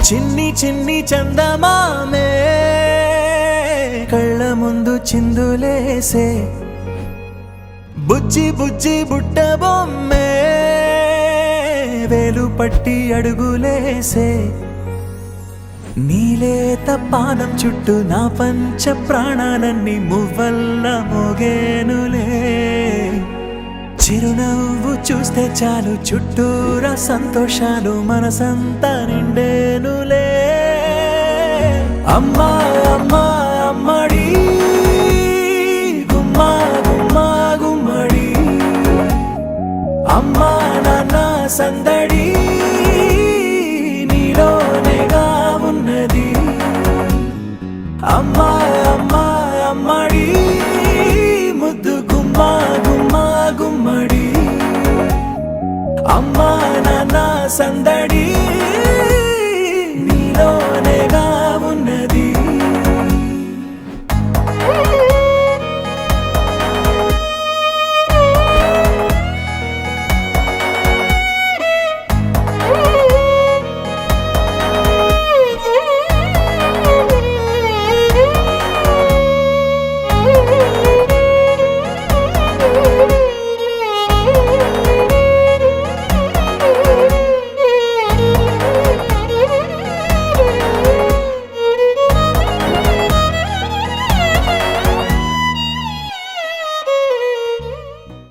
చిన్ని చిన్ని చందమామే కళ్ళ ముందు చిందులేసే బుజ్జి బుజ్జి బుట్ట బొమ్మే వేలు పట్టి అడుగులేసే నీలేత పానం చుట్టూ నా పంచ ప్రాణాలన్నీ మువ్వల్ల మోగేనులే చిరునవ్వు చూస్తే చాలు చుట్టూరా సంతోషాలు మనసంతా నిండేనులే అమ్మా అమ్మా అమ్మడి గుమ్మా గుమ్మా గుమ్మడి అమ్మా నాన్న సందడి నీలోనేగా ఉన్నది అమ్మా అమ్మా అమ్మడి ముద్దు గుమ్మా గుమ్మా గుమ్మడి అమ్మా నాన్న సందడి